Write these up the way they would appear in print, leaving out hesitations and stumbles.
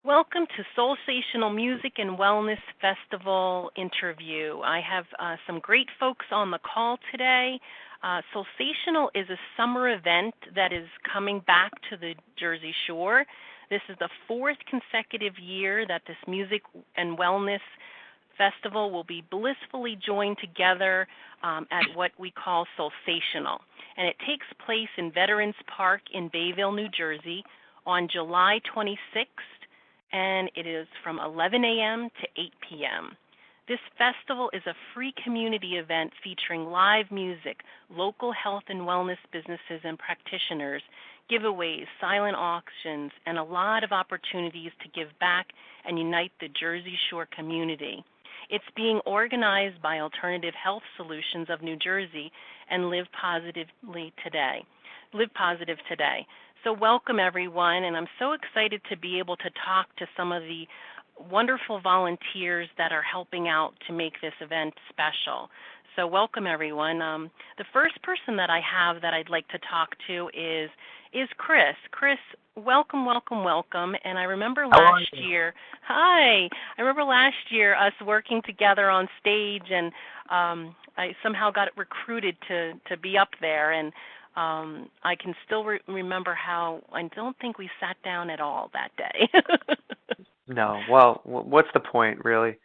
Welcome to Soulsational Music and Wellness Festival interview. I have some great folks on the call today. Soulsational is a summer event that is coming back to the Jersey Shore. This is the fourth consecutive year that this Music and Wellness Festival will be blissfully joined together at what we call Soulsational. And it takes place in Veterans Park in Bayville, New Jersey on July 26th. And it is from 11 a.m. to 8 p.m. This festival is a free community event featuring live music, local health and wellness businesses and practitioners, giveaways, silent auctions, and a lot of opportunities to give back and unite the Jersey Shore community. It's being organized by Alternative Health Solutions of New Jersey and Live Positive Today. So welcome, everyone, and I'm so excited to be able to talk to some of the wonderful volunteers that are helping out to make this event special. So welcome, everyone. The first person that I have that I'd like to talk to is Chris. Chris, welcome. And I remember last year, hi, I remember last year us working together on stage, and I somehow got recruited to be up there, and I can still remember how I don't think we sat down at all that day. No. Well, what's the point, really?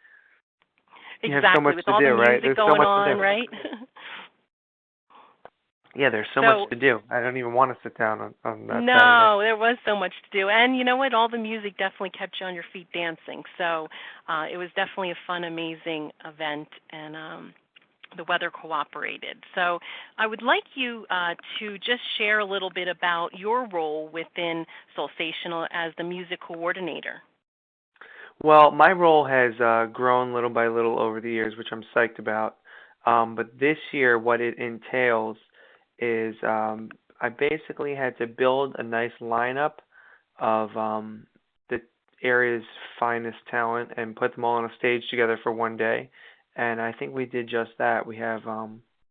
You exactly. have so much With to all do, the right? music There's so going much on, to do. right? Yeah, there's so much to do. I don't even want to sit down on that No, Saturday. there was so much to do. And you know what? All the music definitely kept you on your feet dancing. So it was definitely a fun, amazing event, and the weather cooperated. So I would like you to just share a little bit about your role within Soulsational as the music coordinator. Well, my role has grown little by little over the years, which I'm psyched about. But this year, what it entails is I basically had to build a nice lineup of the area's finest talent and put them all on a stage together for one day. And I think we did just that. We have a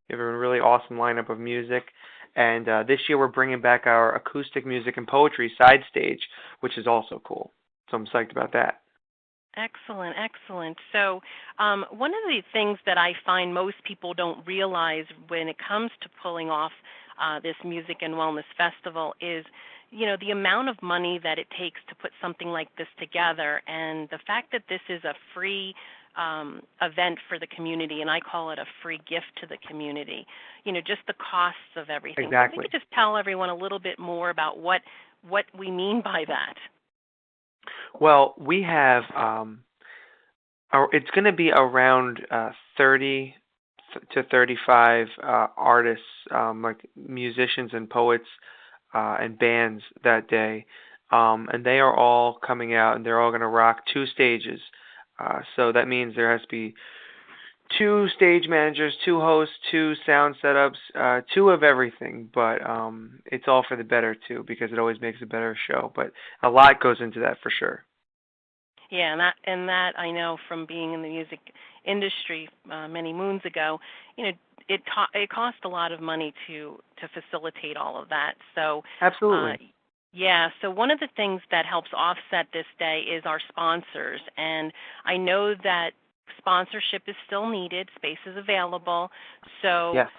really awesome lineup of music. And this year we're bringing back our acoustic music and poetry side stage, which is also cool. So I'm psyched about that. Excellent. So one of the things that I find most people don't realize when it comes to pulling off this Music and Wellness Festival is, the amount of money that it takes to put something like this together, and the fact that this is a free event for the community, and I call it a free gift to the community, just the costs of everything. Exactly. So if you could just tell everyone a little bit more about what we mean by that. Well, we have it's going to be around 30 to 35 artists, like musicians and poets and bands that day, and they are all coming out, and they're all going to rock two stages. So that means there has to be two stage managers, two hosts, two sound setups, two of everything. But it's all for the better too, because it always makes a better show. But a lot goes into that for sure. Yeah, and that I know from being in the music industry many moons ago. It costs a lot of money to facilitate all of that. So absolutely. So one of the things that helps offset this day is our sponsors, and I know that sponsorship is still needed. Space is available. So, yes.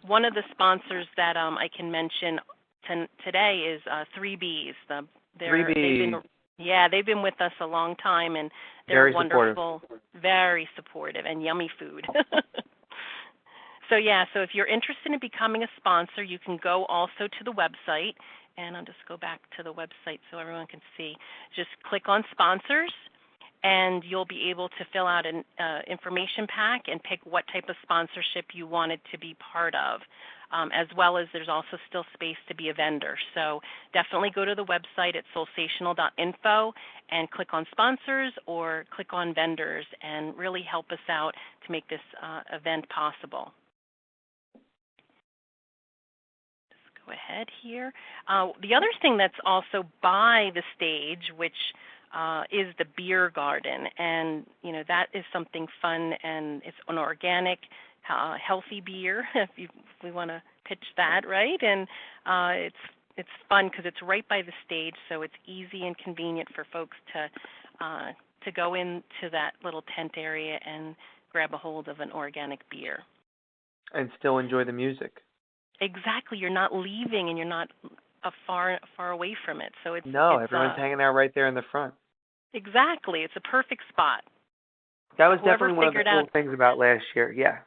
One of the sponsors that I can mention today is 3Bs. 3Bs. They've been with us a long time, and they're very wonderful, supportive. Very supportive, and yummy food. So if you're interested in becoming a sponsor, you can go also to the website, and I'll just go back to the website so everyone can see. Just click on sponsors, and you'll be able to fill out an information pack and pick what type of sponsorship you wanted to be part of, as well as there's also still space to be a vendor. So definitely go to the website at soulsational.info and click on sponsors or click on vendors and really help us out to make this event possible. Just go ahead here. The other thing that's also by the stage, which is the beer garden, and that is something fun, and it's an organic, healthy beer. If we want to pitch that, right? And it's it's fun because it's right by the stage, so it's easy and convenient for folks to go into that little tent area and grab a hold of an organic beer. And still enjoy the music. Exactly. You're not leaving, and you're not far away from it. So everyone's hanging out right there in the front. Exactly. It's a perfect spot. That was definitely one of the cool things about last year. Yeah.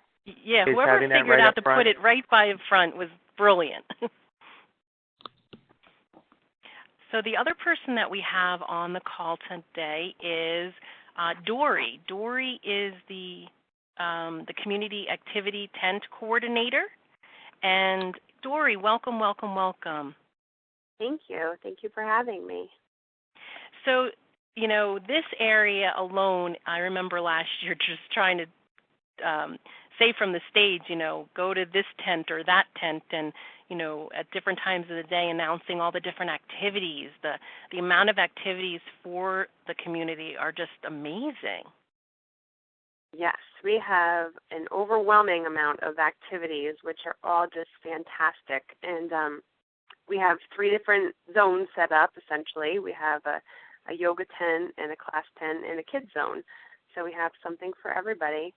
Yeah. Whoever figured out to put it right by the front was brilliant. So the other person that we have on the call today is Dory. Dory is the community activity tent coordinator. And Dory, welcome, welcome, welcome. Thank you. Thank you for having me. So, this area alone, I remember last year just trying to say from the stage, go to this tent or that tent, and, at different times of the day announcing all the different activities. The amount of activities for the community are just amazing. Yes, we have an overwhelming amount of activities, which are all just fantastic. And we have 3 different zones set up, essentially. We have a yoga tent and a class tent and a kids zone. So we have something for everybody.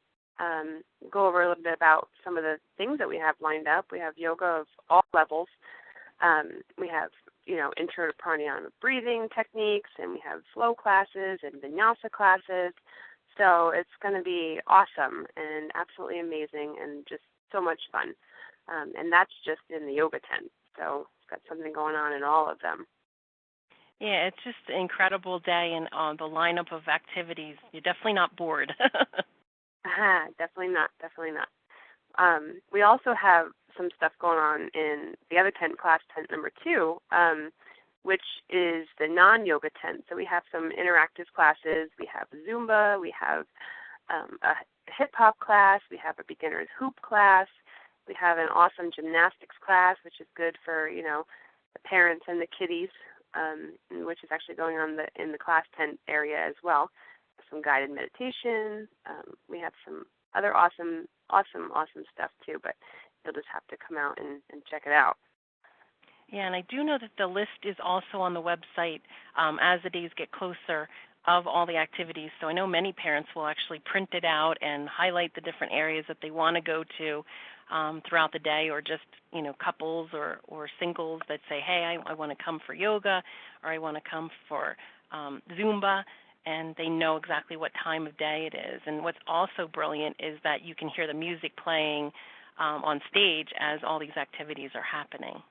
Go over a little bit about some of the things that we have lined up. We have yoga of all levels. We have, intro to pranayama breathing techniques, and we have flow classes and vinyasa classes. So it's going to be awesome and absolutely amazing and just so much fun. And that's just in the yoga tent. So it's got something going on in all of them. Yeah, it's just an incredible day, and the lineup of activities, you're definitely not bored. Definitely not. We also have some stuff going on in the other tent, class tent number 2, which is the non-yoga tent. So we have some interactive classes. We have Zumba. We have a hip-hop class. We have a beginner's hoop class. We have an awesome gymnastics class, which is good for, the parents and the kiddies, which is actually going on in the class tent area as well. Some guided meditation. We have some other awesome stuff too, but you'll just have to come out and check it out. Yeah, and I do know that the list is also on the website as the days get closer of all the activities. So I know many parents will actually print it out and highlight the different areas that they want to go to throughout the day, or just, couples or singles that say, hey, I want to come for yoga, or I want to come for Zumba, and they know exactly what time of day it is. And what's also brilliant is that you can hear the music playing on stage as all these activities are happening.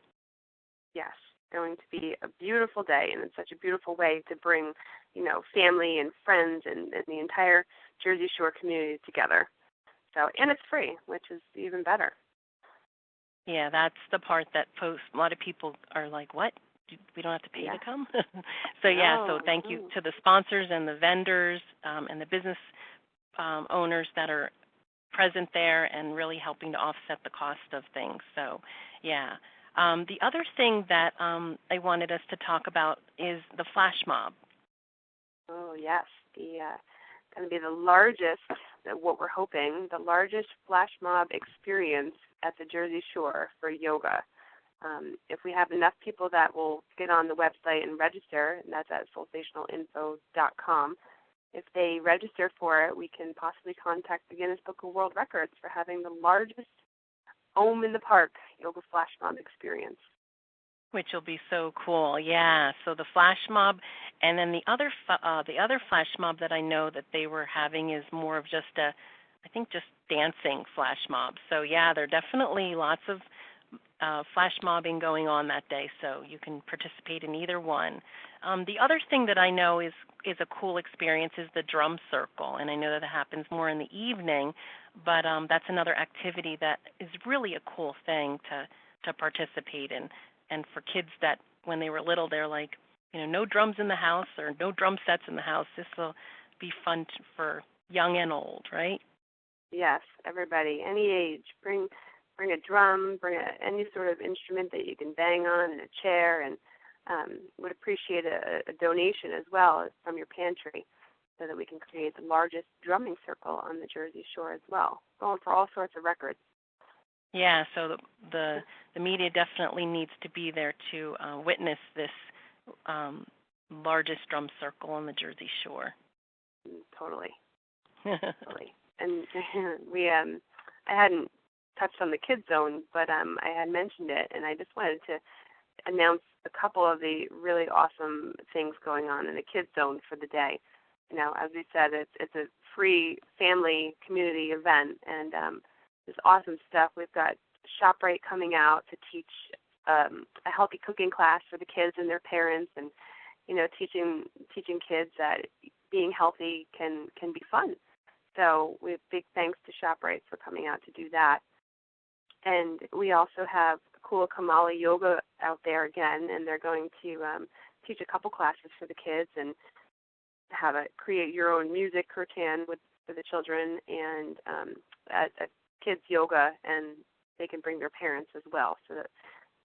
Yes, going to be a beautiful day, and it's such a beautiful way to bring, family and friends and the entire Jersey Shore community together. So, and it's free, which is even better. Yeah, that's the part that a lot of people are like, what? We don't have to pay to come? So thank you to the sponsors and the vendors and the business owners that are present there and really helping to offset the cost of things. So, yeah. The other thing that I wanted us to talk about is the flash mob. Oh, yes. Going to be the largest, what we're hoping, the largest flash mob experience at the Jersey Shore for yoga. If we have enough people that will get on the website and register, and that's at soulsationalinfo.com, if they register for it, we can possibly contact the Guinness Book of World Records for having the largest Om in the Park yoga flash mob experience. Which will be so cool, yeah. So the flash mob, and then the other flash mob that I know that they were having is more of just just dancing flash mob. So yeah, there are definitely lots of flash mobbing going on that day, so you can participate in either one. The other thing that I know is a cool experience is the drum circle, and I know that it happens more in the evening, but that's another activity that is really a cool thing to participate in. And for kids that when they were little, they're like, no drums in the house or no drum sets in the house. This will be fun for young and old, right? Yes, everybody, any age. Bring a drum, any sort of instrument that you can bang on in a chair, and would appreciate a donation as well from your pantry so that we can create the largest drumming circle on the Jersey Shore as well, going for all sorts of records. Yeah, so the media definitely needs to be there to witness this largest drum circle on the Jersey Shore. Totally. Totally. And I hadn't touched on the kids zone, but I had mentioned it, and I just wanted to announce a couple of the really awesome things going on in the kids zone for the day. You know, as we said, it's a free family community event, and there's awesome stuff. We've got ShopRite coming out to teach a healthy cooking class for the kids and their parents, and you know, teaching kids that being healthy can be fun. So we have big thanks to ShopRite for coming out to do that. And we also have Kula Kamala Yoga out there again, and they're going to teach a couple classes for the kids and have a create your own music kirtan for the children, and a kids yoga, and they can bring their parents as well, so that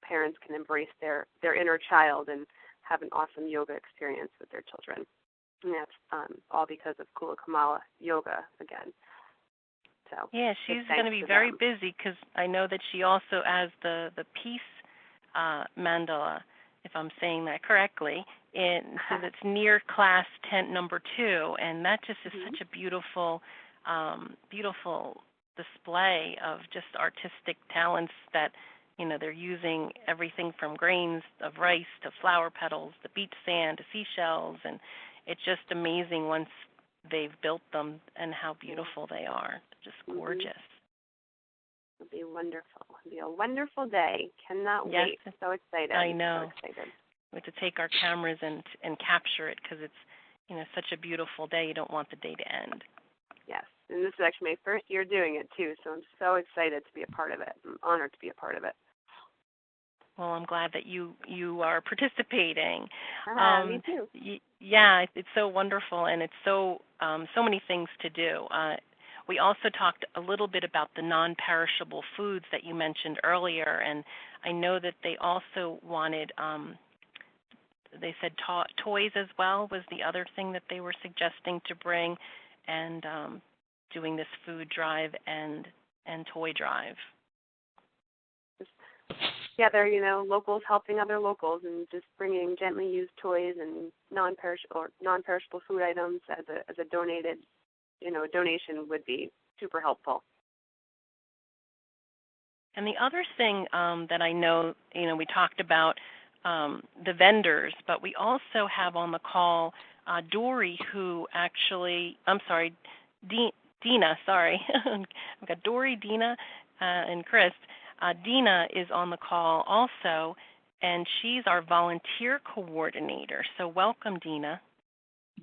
parents can embrace their inner child and have an awesome yoga experience with their children. And that's all because of Kula Kamala Yoga again. So yeah, she's going to be very busy, because I know that she also has the peace mandala, if I'm saying that correctly. And so it's near class tent number 2, and that just is such a beautiful, beautiful display of just artistic talents that, you know, they're using everything from grains of rice to flower petals to beach sand to seashells, and it's just amazing once they've built them and how beautiful they are. Just gorgeous. It'll be wonderful. It'll be a wonderful day. Cannot wait. So excited. I know. So excited. We have to take our cameras and capture it, because it's, you know, such a beautiful day. You don't want the day to end. Yes. And this is actually my first year doing it, too, so I'm so excited to be a part of it. I'm honored to be a part of it. Well, I'm glad that you are participating. Me too. Yeah, it's so wonderful, and it's so many things to do. We also talked a little bit about the non-perishable foods that you mentioned earlier, and I know that they also wanted, they said toys as well was the other thing that they were suggesting to bring, and doing this food drive and toy drive. Yeah, they're, you know, locals helping other locals, and just bringing gently used toys and non-perishable food items as a donated, you know, donation would be super helpful. And the other thing that I know, you know, we talked about the vendors, but we also have on the call Dory, who actually, I'm sorry, Dina, sorry. I've got Dory, Dina, and Chris. Dina is on the call also, and she's our volunteer coordinator. So welcome, Dina.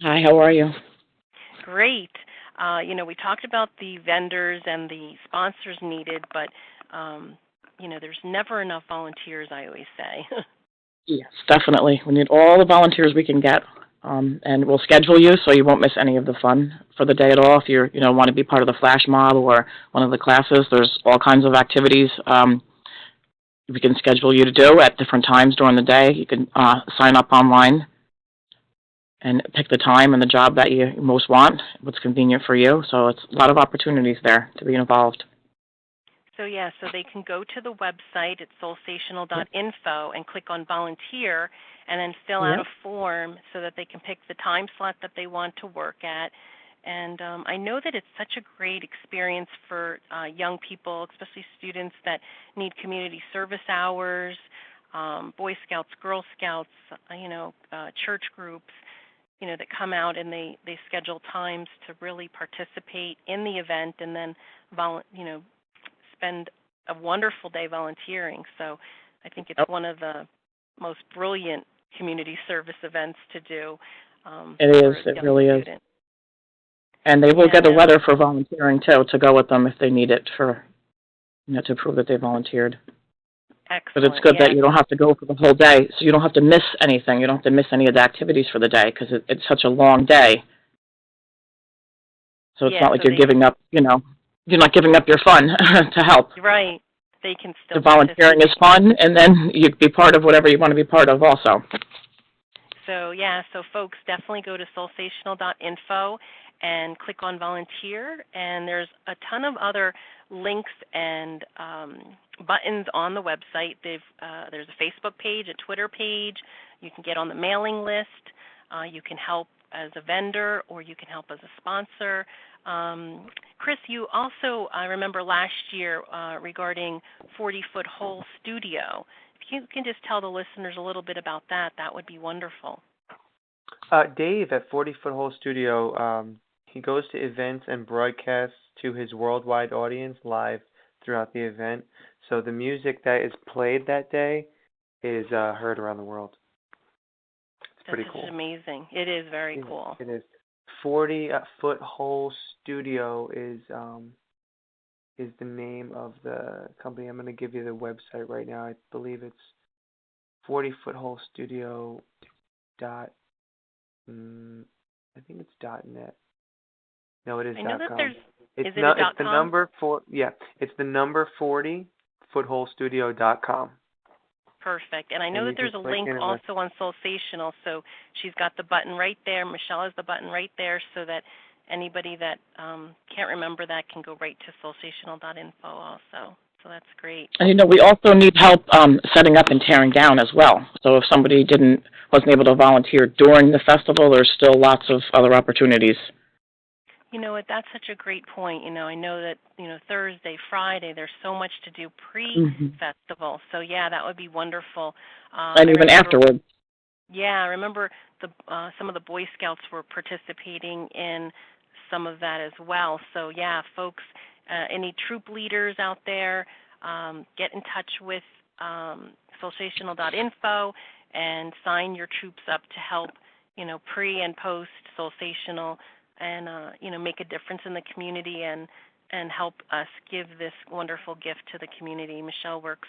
Hi, how are you? Great. You know, we talked about the vendors and the sponsors needed, but, you know, there's never enough volunteers, I always say. Yes, definitely. We need all the volunteers we can get, and we'll schedule you so you won't miss any of the fun for the day at all. If you want to be part of the flash mob or one of the classes, there's all kinds of activities we can schedule you to do at different times during the day. You can sign up online and pick the time and the job that you most want, what's convenient for you. So it's a lot of opportunities there to be involved. So, yeah, so they can go to the website at soulsational.info and click on volunteer, and then fill out a form so that they can pick the time slot that they want to work at. And I know that it's such a great experience for young people, especially students that need community service hours, Boy Scouts, Girl Scouts, church groups, you know, that come out and they schedule times to really participate in the event, and then, spend a wonderful day volunteering. So I think it's one of the most brilliant community service events to do. It is. It really is. And they will get a letter for volunteering, too, to go with them if they need it for, to prove that they volunteered. Excellent. But it's good that you don't have to go for the whole day, so you don't have to miss anything. You don't have to miss any of the activities for the day, because it's such a long day. So it's not like you're giving up, you're not giving up your fun to help. Right. They can still. The volunteering is fun, and then you be part of whatever you want to be part of also. So, so folks, definitely go to soulsational.info and click on volunteer, and there's a ton of other links and buttons on the website. There's a Facebook page, a Twitter page. You can get on the mailing list. You can help as a vendor, or you can help as a sponsor. Chris, you also, I remember last year regarding 40-foot hole studio. If you can just tell the listeners a little bit about that, that would be wonderful. Dave at 40-foot hole studio, he goes to events and broadcasts to his worldwide audience live throughout the event. So the music that is played that day is heard around the world. It's pretty cool. That's amazing. It is very cool. It is. 40-foot hole studio is the name of the company. I'm going to give you the website right now. I believe it's 40-foot hole studio dot. I think it's .net. No, it is I know that .com. there's. It's is it a it's the .com? number 4. Yeah, it's the number 40footholestudio.com. Perfect. And I know that there's a link also on Soulsational, so she's got the button right there. Michelle has the button right there, so that anybody that can't remember that can go right to soulsational.info also. So that's great. And we also need help setting up and tearing down as well. So if somebody wasn't able to volunteer during the festival, there's still lots of other opportunities. You know what? That's such a great point. I know that Thursday, Friday, there's so much to do pre-festival. So yeah, that would be wonderful. And even afterwards. Yeah, I remember some of the Boy Scouts were participating in some of that as well. So yeah, folks, any troop leaders out there, get in touch with soulsational.info and sign your troops up to help, pre and post Soulsational, and make a difference in the community and help us give this wonderful gift to the community. Michelle works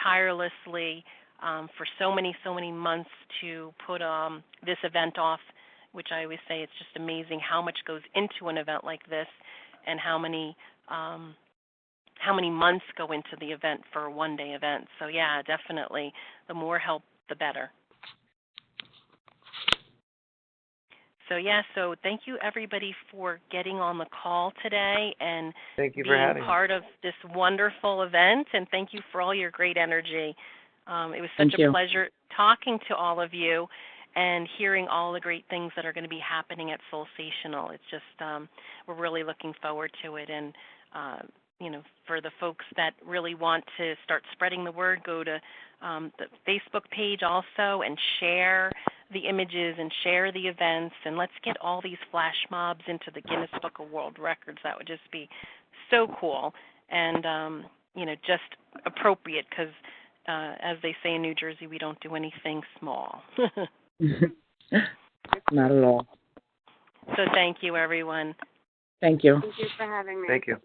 tirelessly for so many months to put this event off, which I always say it's just amazing how much goes into an event like this, and how many months go into the event for a one-day event. So yeah, definitely, the more help, the better. So thank you everybody for getting on the call today and thank you being for having part of this wonderful event, and thank you for all your great energy. It was such a pleasure talking to all of you and hearing all the great things that are going to be happening at Soulsational. It's just, we're really looking forward to it. And, for the folks that really want to start spreading the word, go to the Facebook page also and share the images and share the events. And let's get all these flash mobs into the Guinness Book of World Records. That would just be so cool and, just appropriate because, as they say in New Jersey, we don't do anything small. Not at all. So thank you, everyone. Thank you. Thank you for having me. Thank you.